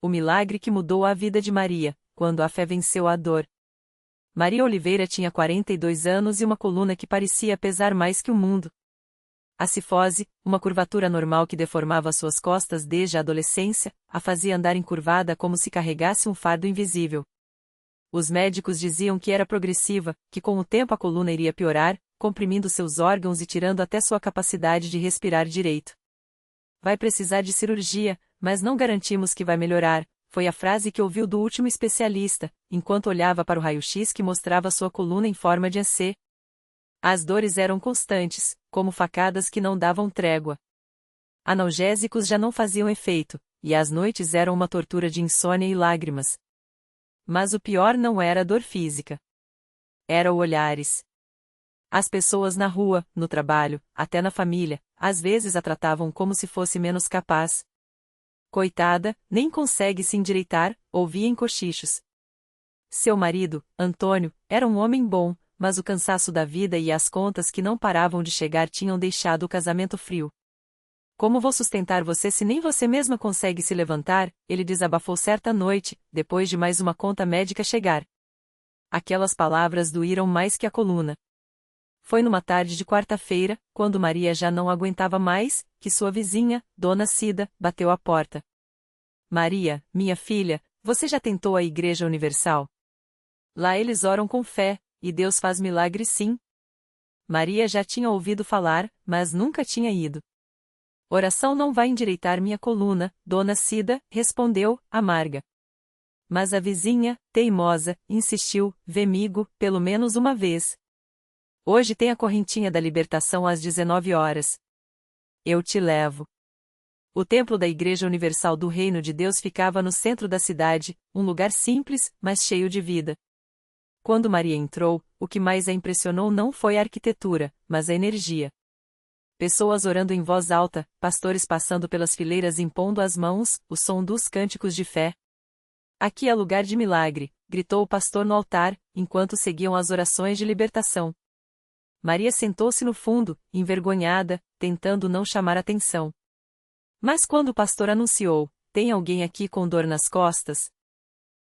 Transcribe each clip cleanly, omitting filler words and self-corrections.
O milagre que mudou a vida de Maria, quando a fé venceu a dor. Maria Oliveira tinha 42 anos e uma coluna que parecia pesar mais que o mundo. A cifose, uma curvatura normal que deformava suas costas desde a adolescência, a fazia andar encurvada como se carregasse um fardo invisível. Os médicos diziam que era progressiva, que com o tempo a coluna iria piorar, comprimindo seus órgãos e tirando até sua capacidade de respirar direito. Vai precisar de cirurgia, mas não garantimos que vai melhorar, foi a frase que ouviu do último especialista, enquanto olhava para o raio-x que mostrava sua coluna em forma de AC. As dores eram constantes, como facadas que não davam trégua. Analgésicos já não faziam efeito, e as noites eram uma tortura de insônia e lágrimas. Mas o pior não era a dor física. Era o olhares. As pessoas na rua, no trabalho, até na família, às vezes a tratavam como se fosse menos capaz. Coitada, nem consegue se endireitar, ouvia em cochichos. Seu marido, Antônio, era um homem bom, mas o cansaço da vida e as contas que não paravam de chegar tinham deixado o casamento frio. Como vou sustentar você se nem você mesma consegue se levantar? Ele desabafou certa noite, depois de mais uma conta médica chegar. Aquelas palavras doíram mais que a coluna. Foi numa tarde de quarta-feira, quando Maria já não aguentava mais, que sua vizinha, Dona Cida, bateu à porta. Maria, minha filha, você já tentou a Igreja Universal? Lá eles oram com fé, e Deus faz milagres sim. Maria já tinha ouvido falar, mas nunca tinha ido. Oração não vai endireitar minha coluna, Dona Cida, respondeu, amarga. Mas a vizinha, teimosa, insistiu, vêmigo, pelo menos uma vez. Hoje tem a correntinha da libertação às 19 horas. Eu te levo. O templo da Igreja Universal do Reino de Deus ficava no centro da cidade, um lugar simples, mas cheio de vida. Quando Maria entrou, o que mais a impressionou não foi a arquitetura, mas a energia. Pessoas orando em voz alta, pastores passando pelas fileiras impondo as mãos, o som dos cânticos de fé. Aqui é lugar de milagre, gritou o pastor no altar, enquanto seguiam as orações de libertação. Maria sentou-se no fundo, envergonhada, tentando não chamar atenção. Mas quando o pastor anunciou, tem alguém aqui com dor nas costas?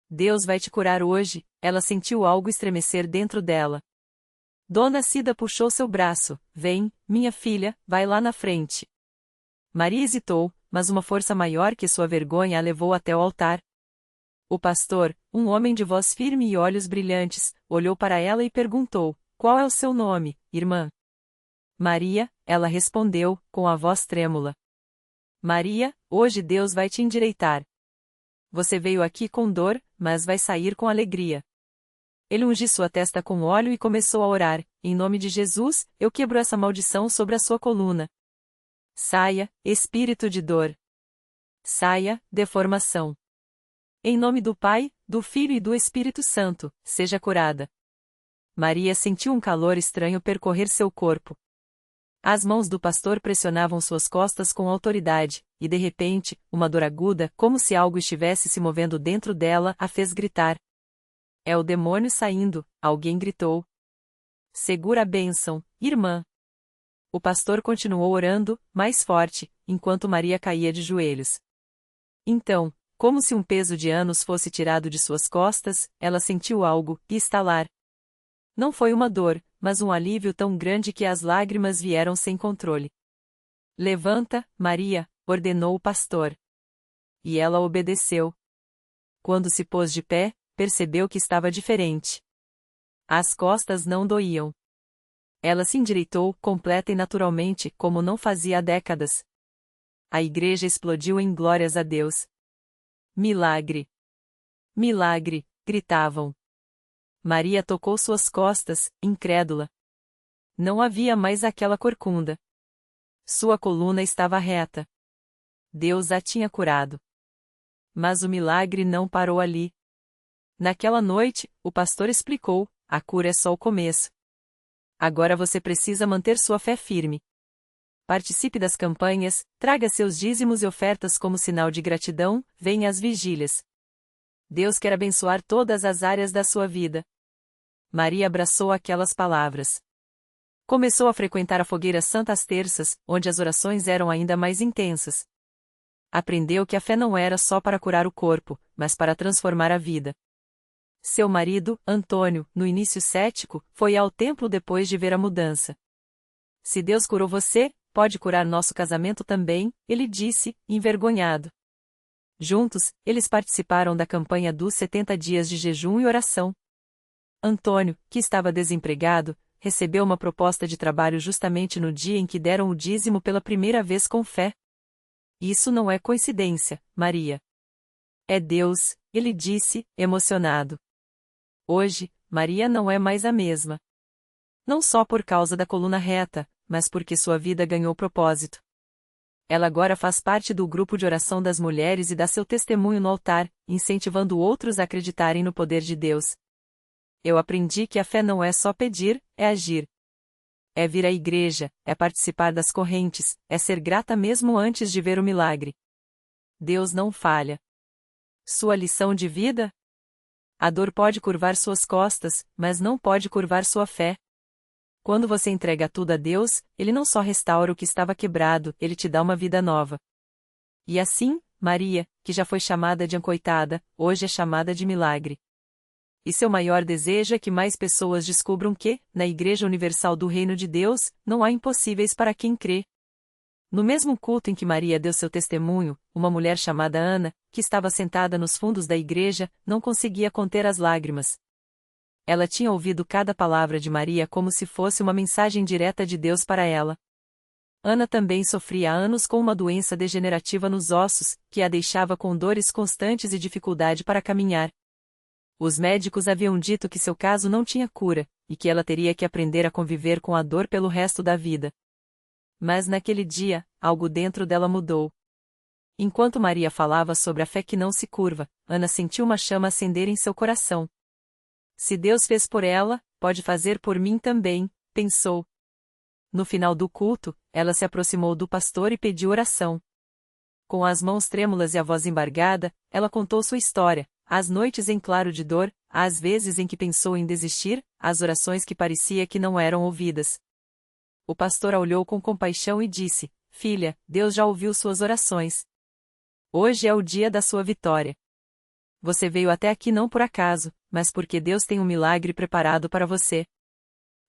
Deus vai te curar hoje, ela sentiu algo estremecer dentro dela. Dona Cida puxou seu braço, vem, minha filha, vai lá na frente. Maria hesitou, mas uma força maior que sua vergonha a levou até o altar. O pastor, um homem de voz firme e olhos brilhantes, olhou para ela e perguntou, qual é o seu nome, irmã? Maria, ela respondeu, com a voz trêmula. Maria, hoje Deus vai te endireitar. Você veio aqui com dor, mas vai sair com alegria. Ele ungiu sua testa com óleo e começou a orar, em nome de Jesus, eu quebro essa maldição sobre a sua coluna. Saia, espírito de dor. Saia, deformação. Em nome do Pai, do Filho e do Espírito Santo, seja curada. Maria sentiu um calor estranho percorrer seu corpo. As mãos do pastor pressionavam suas costas com autoridade, e de repente, uma dor aguda, como se algo estivesse se movendo dentro dela, a fez gritar. É o demônio saindo, alguém gritou. Segura a bênção, irmã. O pastor continuou orando, mais forte, enquanto Maria caía de joelhos. Então, como se um peso de anos fosse tirado de suas costas, ela sentiu algo, estalar. Não foi uma dor, mas um alívio tão grande que as lágrimas vieram sem controle. Levanta, Maria, ordenou o pastor. E ela obedeceu. Quando se pôs de pé, percebeu que estava diferente. As costas não doíam. Ela se endireitou, completa e naturalmente, como não fazia há décadas. A igreja explodiu em glórias a Deus. Milagre! Milagre! Gritavam. Maria tocou suas costas, incrédula. Não havia mais aquela corcunda. Sua coluna estava reta. Deus a tinha curado. Mas o milagre não parou ali. Naquela noite, o pastor explicou, a cura é só o começo. Agora você precisa manter sua fé firme. Participe das campanhas, traga seus dízimos e ofertas como sinal de gratidão, venha às vigílias. Deus quer abençoar todas as áreas da sua vida. Maria abraçou aquelas palavras. Começou a frequentar a fogueira Santas Terças, onde as orações eram ainda mais intensas. Aprendeu que a fé não era só para curar o corpo, mas para transformar a vida. Seu marido, Antônio, no início cético, foi ao templo depois de ver a mudança. Se Deus curou você, pode curar nosso casamento também, ele disse, envergonhado. Juntos, eles participaram da campanha dos 70 dias de jejum e oração. Antônio, que estava desempregado, recebeu uma proposta de trabalho justamente no dia em que deram o dízimo pela primeira vez com fé. Isso não é coincidência, Maria. É Deus, ele disse, emocionado. Hoje, Maria não é mais a mesma. Não só por causa da coluna reta, mas porque sua vida ganhou propósito. Ela agora faz parte do grupo de oração das mulheres e dá seu testemunho no altar, incentivando outros a acreditarem no poder de Deus. Eu aprendi que a fé não é só pedir, é agir. É vir à igreja, é participar das correntes, é ser grata mesmo antes de ver o milagre. Deus não falha. Sua lição de vida? A dor pode curvar suas costas, mas não pode curvar sua fé. Quando você entrega tudo a Deus, Ele não só restaura o que estava quebrado, Ele te dá uma vida nova. E assim, Maria, que já foi chamada de acoitada, hoje é chamada de milagre. E seu maior desejo é que mais pessoas descubram que, na Igreja Universal do Reino de Deus, não há impossíveis para quem crê. No mesmo culto em que Maria deu seu testemunho, uma mulher chamada Ana, que estava sentada nos fundos da igreja, não conseguia conter as lágrimas. Ela tinha ouvido cada palavra de Maria como se fosse uma mensagem direta de Deus para ela. Ana também sofria há anos com uma doença degenerativa nos ossos, que a deixava com dores constantes e dificuldade para caminhar. Os médicos haviam dito que seu caso não tinha cura, e que ela teria que aprender a conviver com a dor pelo resto da vida. Mas naquele dia, algo dentro dela mudou. Enquanto Maria falava sobre a fé que não se curva, Ana sentiu uma chama acender em seu coração. Se Deus fez por ela, pode fazer por mim também, pensou. No final do culto, ela se aproximou do pastor e pediu oração. Com as mãos trêmulas e a voz embargada, ela contou sua história, as noites em claro de dor, as vezes em que pensou em desistir, as orações que parecia que não eram ouvidas. O pastor a olhou com compaixão e disse: Filha, Deus já ouviu suas orações. Hoje é o dia da sua vitória. Você veio até aqui não por acaso, mas porque Deus tem um milagre preparado para você.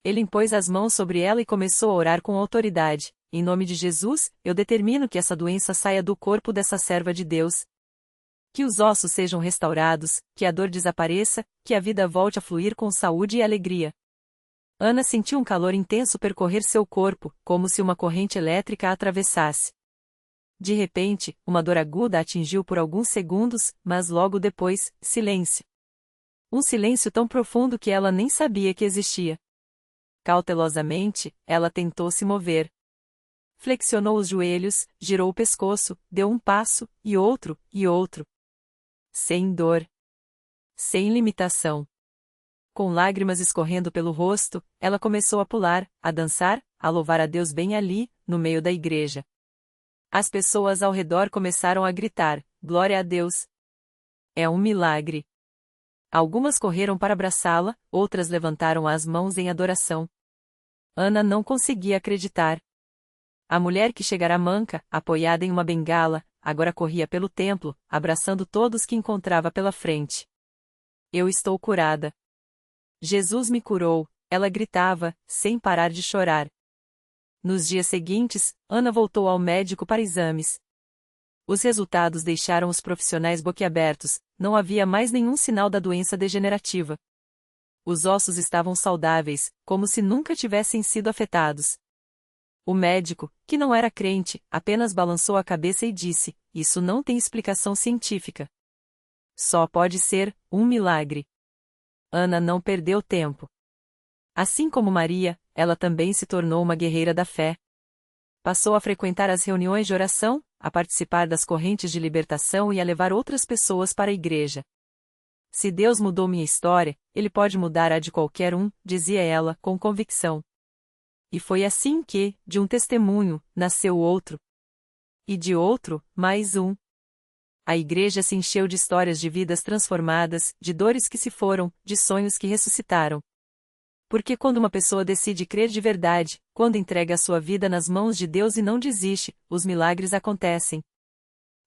Ele impôs as mãos sobre ela e começou a orar com autoridade. Em nome de Jesus, eu determino que essa doença saia do corpo dessa serva de Deus. Que os ossos sejam restaurados, que a dor desapareça, que a vida volte a fluir com saúde e alegria. Ana sentiu um calor intenso percorrer seu corpo, como se uma corrente elétrica a atravessasse. De repente, uma dor aguda a atingiu por alguns segundos, mas logo depois, silêncio. Um silêncio tão profundo que ela nem sabia que existia. Cautelosamente, ela tentou se mover. Flexionou os joelhos, girou o pescoço, deu um passo, e outro, e outro. Sem dor. Sem limitação. Com lágrimas escorrendo pelo rosto, ela começou a pular, a dançar, a louvar a Deus bem ali, no meio da igreja. As pessoas ao redor começaram a gritar: Glória a Deus! É um milagre! Algumas correram para abraçá-la, outras levantaram as mãos em adoração. Ana não conseguia acreditar. A mulher que chegara manca, apoiada em uma bengala, agora corria pelo templo, abraçando todos que encontrava pela frente. Eu estou curada. Jesus me curou, ela gritava, sem parar de chorar. Nos dias seguintes, Ana voltou ao médico para exames. Os resultados deixaram os profissionais boquiabertos, não havia mais nenhum sinal da doença degenerativa. Os ossos estavam saudáveis, como se nunca tivessem sido afetados. O médico, que não era crente, apenas balançou a cabeça e disse: Isso não tem explicação científica. Só pode ser um milagre. Ana não perdeu tempo. Assim como Maria, ela também se tornou uma guerreira da fé. Passou a frequentar as reuniões de oração, a participar das correntes de libertação e a levar outras pessoas para a igreja. Se Deus mudou minha história, Ele pode mudar a de qualquer um, dizia ela, com convicção. E foi assim que, de um testemunho, nasceu outro. E de outro, mais um. A igreja se encheu de histórias de vidas transformadas, de dores que se foram, de sonhos que ressuscitaram. Porque quando uma pessoa decide crer de verdade, quando entrega a sua vida nas mãos de Deus e não desiste, os milagres acontecem.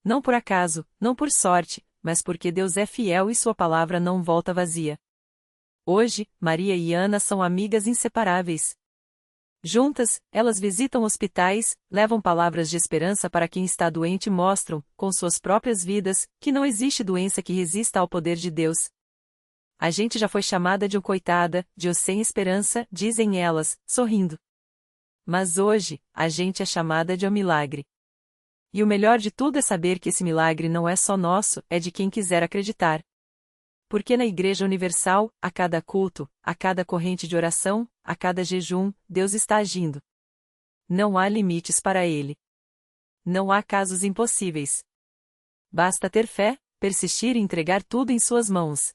Não por acaso, não por sorte, mas porque Deus é fiel e sua palavra não volta vazia. Hoje, Maria e Ana são amigas inseparáveis. Juntas, elas visitam hospitais, levam palavras de esperança para quem está doente e mostram, com suas próprias vidas, que não existe doença que resista ao poder de Deus. A gente já foi chamada de um coitada, de o sem esperança, dizem elas, sorrindo. Mas hoje, a gente é chamada de um milagre. E o melhor de tudo é saber que esse milagre não é só nosso, é de quem quiser acreditar. Porque na Igreja Universal, a cada culto, a cada corrente de oração, a cada jejum, Deus está agindo. Não há limites para Ele. Não há casos impossíveis. Basta ter fé, persistir e entregar tudo em suas mãos.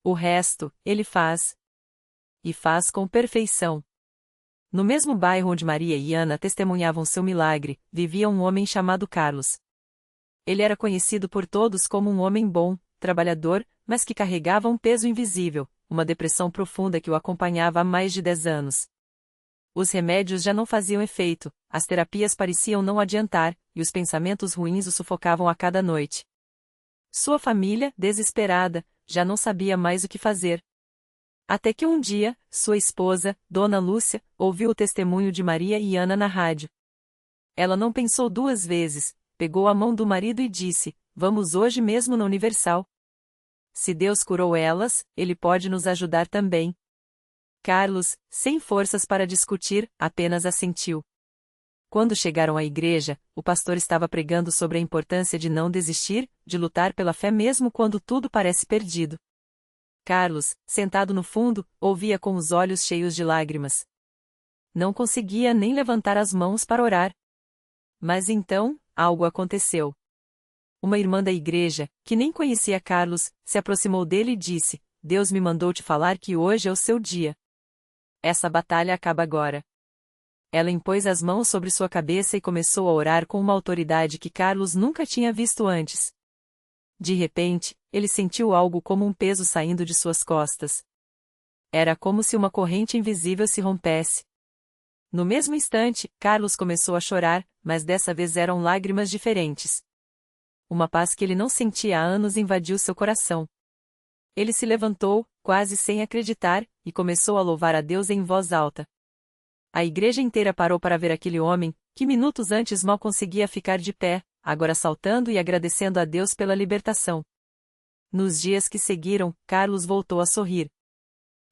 O resto, Ele faz. E faz com perfeição. No mesmo bairro onde Maria e Ana testemunhavam seu milagre, vivia um homem chamado Carlos. Ele era conhecido por todos como um homem bom, trabalhador, mas que carregava um peso invisível, uma depressão profunda que o acompanhava há mais de 10 anos. Os remédios já não faziam efeito, as terapias pareciam não adiantar, e os pensamentos ruins o sufocavam a cada noite. Sua família, desesperada, já não sabia mais o que fazer. Até que um dia, sua esposa, Dona Lúcia, ouviu o testemunho de Maria e Ana na rádio. Ela não pensou duas vezes, pegou a mão do marido e disse: "Vamos hoje mesmo na Universal. Se Deus curou elas, Ele pode nos ajudar também." Carlos, sem forças para discutir, apenas assentiu. Quando chegaram à igreja, o pastor estava pregando sobre a importância de não desistir, de lutar pela fé mesmo quando tudo parece perdido. Carlos, sentado no fundo, ouvia com os olhos cheios de lágrimas. Não conseguia nem levantar as mãos para orar. Mas então, algo aconteceu. Uma irmã da igreja, que nem conhecia Carlos, se aproximou dele e disse: "Deus me mandou te falar que hoje é o seu dia. Essa batalha acaba agora." Ela impôs as mãos sobre sua cabeça e começou a orar com uma autoridade que Carlos nunca tinha visto antes. De repente, ele sentiu algo como um peso saindo de suas costas. Era como se uma corrente invisível se rompesse. No mesmo instante, Carlos começou a chorar, mas dessa vez eram lágrimas diferentes. Uma paz que ele não sentia há anos invadiu seu coração. Ele se levantou, quase sem acreditar, e começou a louvar a Deus em voz alta. A igreja inteira parou para ver aquele homem, que minutos antes mal conseguia ficar de pé, agora saltando e agradecendo a Deus pela libertação. Nos dias que seguiram, Carlos voltou a sorrir.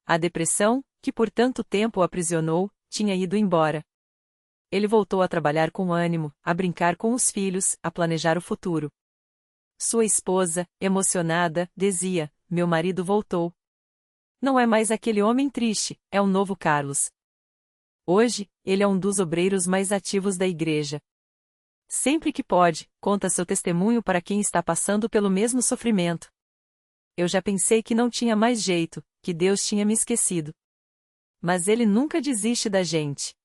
A depressão, que por tanto tempo o aprisionou, tinha ido embora. Ele voltou a trabalhar com ânimo, a brincar com os filhos, a planejar o futuro. Sua esposa, emocionada, dizia: "Meu marido voltou. Não é mais aquele homem triste, é um novo Carlos." Hoje, ele é um dos obreiros mais ativos da igreja. Sempre que pode, conta seu testemunho para quem está passando pelo mesmo sofrimento. "Eu já pensei que não tinha mais jeito, que Deus tinha me esquecido. Mas Ele nunca desiste da gente.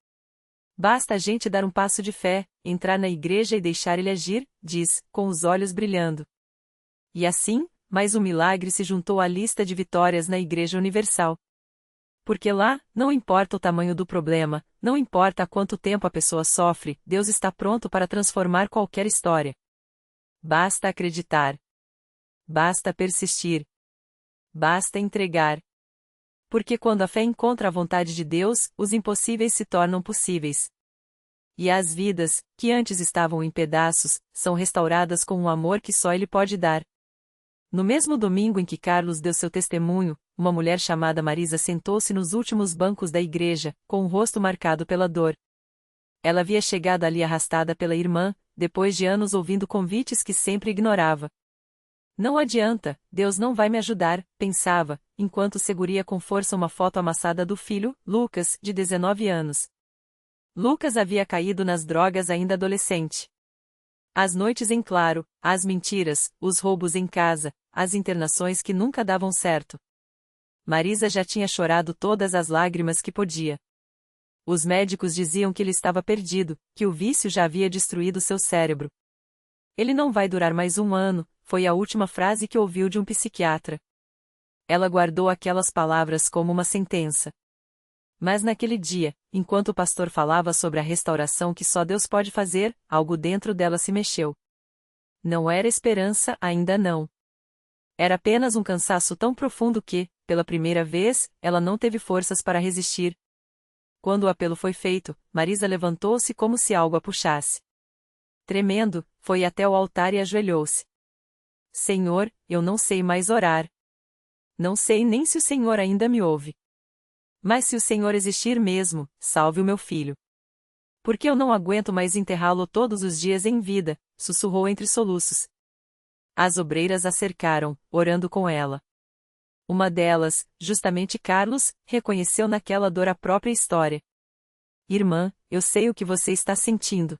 Basta a gente dar um passo de fé, entrar na igreja e deixar Ele agir", diz, com os olhos brilhando. E assim, mais um milagre se juntou à lista de vitórias na Igreja Universal. Porque lá, não importa o tamanho do problema, não importa há quanto tempo a pessoa sofre, Deus está pronto para transformar qualquer história. Basta acreditar. Basta persistir. Basta entregar. Porque quando a fé encontra a vontade de Deus, os impossíveis se tornam possíveis. E as vidas, que antes estavam em pedaços, são restauradas com um amor que só Ele pode dar. No mesmo domingo em que Carlos deu seu testemunho, uma mulher chamada Marisa sentou-se nos últimos bancos da igreja, com o rosto marcado pela dor. Ela havia chegado ali arrastada pela irmã, depois de anos ouvindo convites que sempre ignorava. "Não adianta, Deus não vai me ajudar", pensava, enquanto seguria com força uma foto amassada do filho, Lucas, de 19 anos. Lucas havia caído nas drogas ainda adolescente. As noites em claro, as mentiras, os roubos em casa, as internações que nunca davam certo. Marisa já tinha chorado todas as lágrimas que podia. Os médicos diziam que ele estava perdido, que o vício já havia destruído seu cérebro. "Ele não vai durar mais um ano", foi a última frase que ouviu de um psiquiatra. Ela guardou aquelas palavras como uma sentença. Mas naquele dia, enquanto o pastor falava sobre a restauração que só Deus pode fazer, algo dentro dela se mexeu. Não era esperança, ainda não. Era apenas um cansaço tão profundo que, pela primeira vez, ela não teve forças para resistir. Quando o apelo foi feito, Marisa levantou-se como se algo a puxasse. Tremendo, foi até o altar e ajoelhou-se. Senhor, eu não sei mais orar. Não sei nem se o Senhor ainda me ouve. Mas se o Senhor existir mesmo, salve o meu filho. Porque eu não aguento mais enterrá-lo todos os dias em vida, sussurrou entre soluços. As obreiras a cercaram, orando com ela. Uma delas, justamente Carlos, reconheceu naquela dor a própria história. Irmã, eu sei o que você está sentindo.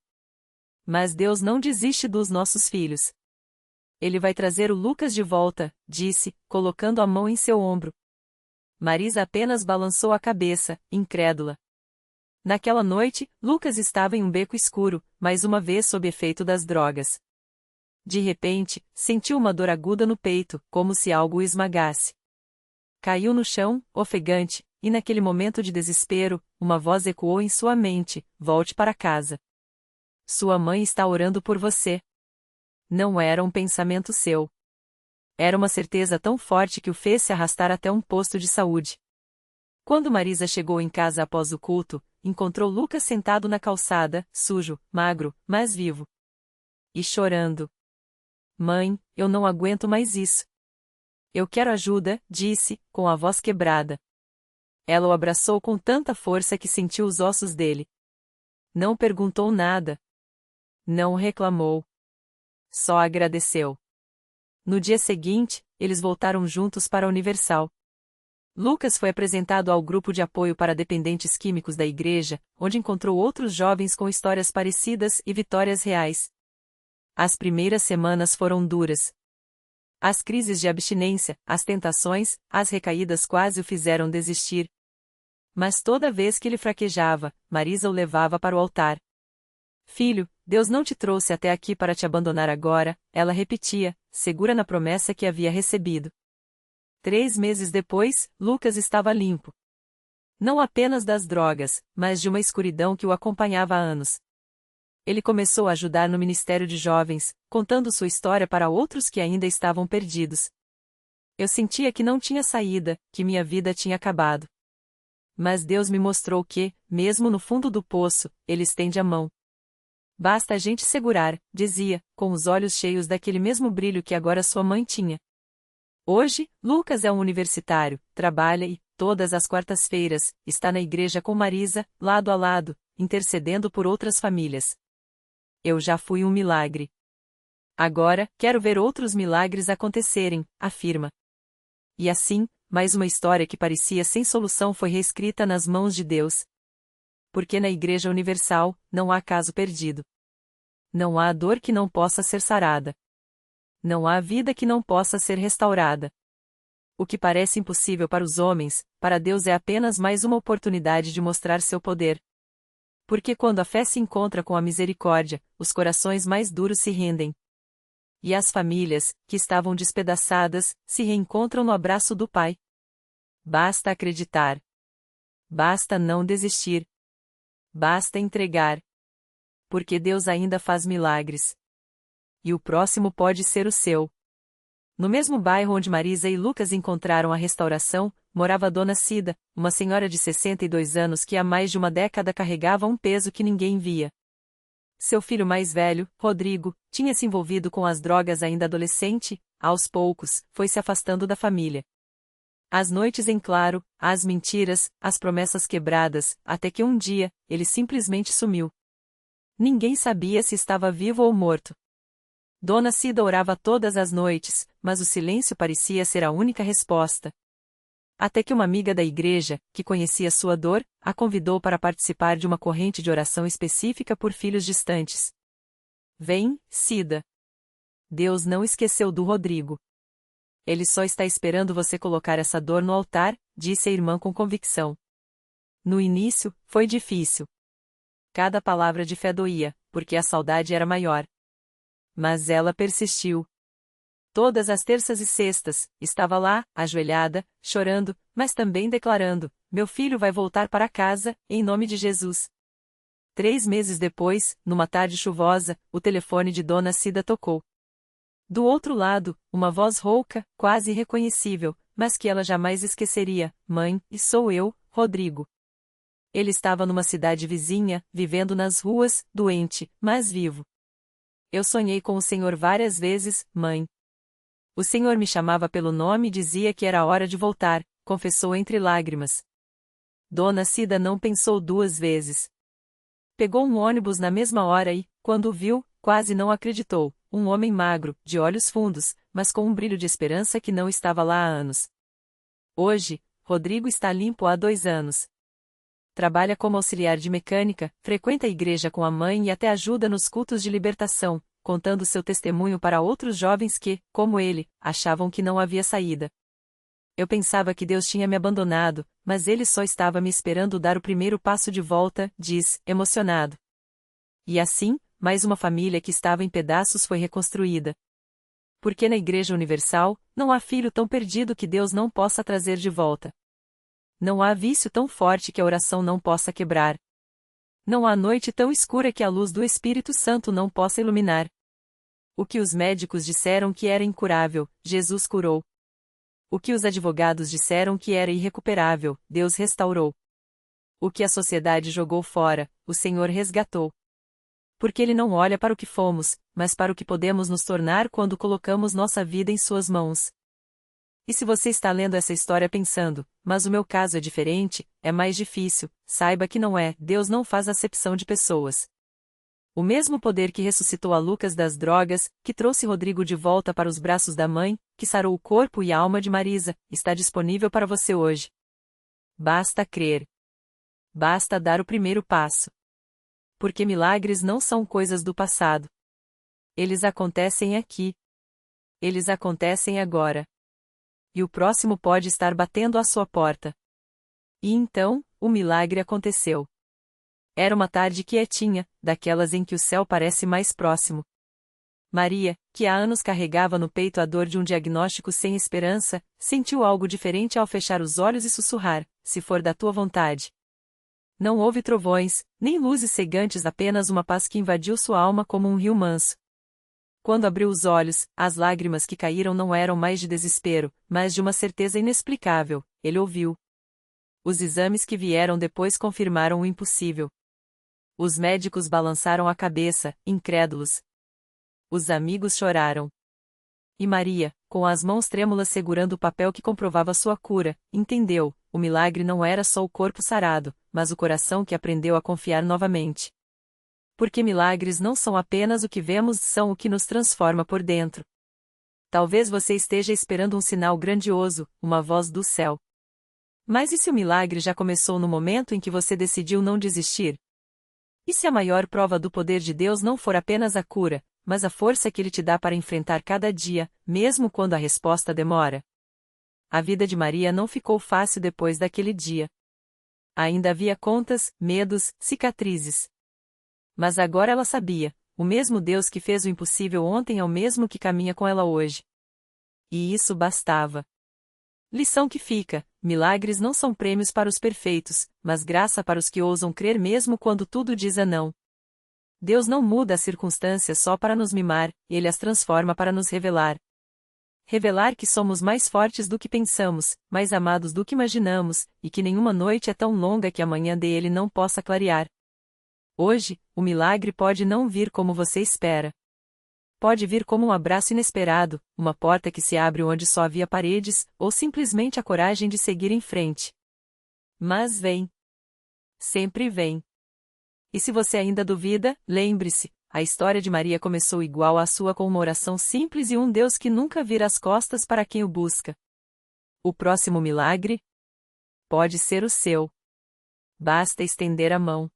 Mas Deus não desiste dos nossos filhos. Ele vai trazer o Lucas de volta, disse, colocando a mão em seu ombro. Marisa apenas balançou a cabeça, incrédula. Naquela noite, Lucas estava em um beco escuro, mais uma vez sob efeito das drogas. De repente, sentiu uma dor aguda no peito, como se algo o esmagasse. Caiu no chão, ofegante, e naquele momento de desespero, uma voz ecoou em sua mente: volte para casa. Sua mãe está orando por você. Não era um pensamento seu. Era uma certeza tão forte que o fez se arrastar até um posto de saúde. Quando Marisa chegou em casa após o culto, encontrou Lucas sentado na calçada, sujo, magro, mas vivo. E chorando. Mãe, eu não aguento mais isso. Eu quero ajuda, disse, com a voz quebrada. Ela o abraçou com tanta força que sentiu os ossos dele. Não perguntou nada. Não reclamou. Só agradeceu. No dia seguinte, eles voltaram juntos para a Universal. Lucas foi apresentado ao grupo de apoio para dependentes químicos da igreja, onde encontrou outros jovens com histórias parecidas e vitórias reais. As primeiras semanas foram duras. As crises de abstinência, as tentações, as recaídas quase o fizeram desistir. Mas toda vez que ele fraquejava, Marisa o levava para o altar. Filho, Deus não te trouxe até aqui para te abandonar agora, ela repetia, segura na promessa que havia recebido. 3 meses depois, Lucas estava limpo. Não apenas das drogas, mas de uma escuridão que o acompanhava há anos. Ele começou a ajudar no Ministério de Jovens, contando sua história para outros que ainda estavam perdidos. Eu sentia que não tinha saída, que minha vida tinha acabado. Mas Deus me mostrou que, mesmo no fundo do poço, Ele estende a mão. Basta a gente segurar, dizia, com os olhos cheios daquele mesmo brilho que agora sua mãe tinha. Hoje, Lucas é um universitário, trabalha e, todas as quartas-feiras, está na igreja com Marisa, lado a lado, intercedendo por outras famílias. Eu já fui um milagre. Agora, quero ver outros milagres acontecerem, afirma. E assim, mais uma história que parecia sem solução foi reescrita nas mãos de Deus. Porque na Igreja Universal, não há caso perdido. Não há dor que não possa ser sarada. Não há vida que não possa ser restaurada. O que parece impossível para os homens, para Deus é apenas mais uma oportunidade de mostrar seu poder. Porque quando a fé se encontra com a misericórdia, os corações mais duros se rendem. E as famílias, que estavam despedaçadas, se reencontram no abraço do Pai. Basta acreditar. Basta não desistir. Basta entregar. Porque Deus ainda faz milagres. E o próximo pode ser o seu. No mesmo bairro onde Marisa e Lucas encontraram a restauração, morava a Dona Cida, uma senhora de 62 anos que há mais de uma década carregava um peso que ninguém via. Seu filho mais velho, Rodrigo, tinha se envolvido com as drogas ainda adolescente, aos poucos, foi se afastando da família. As noites em claro, as mentiras, as promessas quebradas, até que um dia, ele simplesmente sumiu. Ninguém sabia se estava vivo ou morto. Dona Cida orava todas as noites, mas o silêncio parecia ser a única resposta. Até que uma amiga da igreja, que conhecia sua dor, a convidou para participar de uma corrente de oração específica por filhos distantes. Vem, Cida. Deus não esqueceu do Rodrigo. Ele só está esperando você colocar essa dor no altar, disse a irmã com convicção. No início, foi difícil. Cada palavra de fé doía, porque a saudade era maior. Mas ela persistiu. Todas as terças e sextas, estava lá, ajoelhada, chorando, mas também declarando: meu filho vai voltar para casa, em nome de Jesus. 3 meses depois, numa tarde chuvosa, o telefone de Dona Cida tocou. Do outro lado, uma voz rouca, quase irreconhecível, mas que ela jamais esqueceria: Mãe, e sou eu, Rodrigo. Ele estava numa cidade vizinha, vivendo nas ruas, doente, mas vivo. Eu sonhei com o Senhor várias vezes, mãe. O Senhor me chamava pelo nome e dizia que era hora de voltar, confessou entre lágrimas. Dona Cida não pensou duas vezes. Pegou um ônibus na mesma hora e, quando o viu, quase não acreditou. Um homem magro, de olhos fundos, mas com um brilho de esperança que não estava lá há anos. Hoje, Rodrigo está limpo há 2 anos. Trabalha como auxiliar de mecânica, frequenta a igreja com a mãe e até ajuda nos cultos de libertação, contando seu testemunho para outros jovens que, como ele, achavam que não havia saída. Eu pensava que Deus tinha me abandonado, mas ele só estava me esperando dar o primeiro passo de volta, diz, emocionado. E assim, mais uma família que estava em pedaços foi reconstruída. Porque na Igreja Universal, não há filho tão perdido que Deus não possa trazer de volta. Não há vício tão forte que a oração não possa quebrar. Não há noite tão escura que a luz do Espírito Santo não possa iluminar. O que os médicos disseram que era incurável, Jesus curou. O que os advogados disseram que era irrecuperável, Deus restaurou. O que a sociedade jogou fora, o Senhor resgatou. Porque Ele não olha para o que fomos, mas para o que podemos nos tornar quando colocamos nossa vida em Suas mãos. E se você está lendo essa história pensando, mas o meu caso é diferente, é mais difícil, saiba que não é, Deus não faz acepção de pessoas. O mesmo poder que ressuscitou a Lucas das drogas, que trouxe Rodrigo de volta para os braços da mãe, que sarou o corpo e a alma de Marisa, está disponível para você hoje. Basta crer. Basta dar o primeiro passo. Porque milagres não são coisas do passado. Eles acontecem aqui. Eles acontecem agora. E o próximo pode estar batendo à sua porta. E então, o milagre aconteceu. Era uma tarde quietinha, daquelas em que o céu parece mais próximo. Maria, que há anos carregava no peito a dor de um diagnóstico sem esperança, sentiu algo diferente ao fechar os olhos e sussurrar: se for da tua vontade. Não houve trovões, nem luzes cegantes, apenas uma paz que invadiu sua alma como um rio manso. Quando abriu os olhos, as lágrimas que caíram não eram mais de desespero, mas de uma certeza inexplicável: ele ouviu. Os exames que vieram depois confirmaram o impossível. Os médicos balançaram a cabeça, incrédulos. Os amigos choraram. E Maria, com as mãos trêmulas segurando o papel que comprovava sua cura, entendeu: o milagre não era só o corpo sarado, mas o coração que aprendeu a confiar novamente. Porque milagres não são apenas o que vemos, são o que nos transforma por dentro. Talvez você esteja esperando um sinal grandioso, uma voz do céu. Mas e se o milagre já começou no momento em que você decidiu não desistir? E se a maior prova do poder de Deus não for apenas a cura, mas a força que Ele te dá para enfrentar cada dia, mesmo quando a resposta demora? A vida de Maria não ficou fácil depois daquele dia. Ainda havia contas, medos, cicatrizes. Mas agora ela sabia: o mesmo Deus que fez o impossível ontem é o mesmo que caminha com ela hoje. E isso bastava. Lição que fica: milagres não são prêmios para os perfeitos, mas graça para os que ousam crer mesmo quando tudo diz a não. Deus não muda as circunstâncias só para nos mimar, Ele as transforma para nos revelar. Revelar que somos mais fortes do que pensamos, mais amados do que imaginamos, e que nenhuma noite é tão longa que a manhã dele não possa clarear. Hoje, o milagre pode não vir como você espera. Pode vir como um abraço inesperado, uma porta que se abre onde só havia paredes, ou simplesmente a coragem de seguir em frente. Mas vem. Sempre vem. E se você ainda duvida, lembre-se: a história de Maria começou igual à sua, com uma oração simples e um Deus que nunca vira as costas para quem o busca. O próximo milagre pode ser o seu. Basta estender a mão.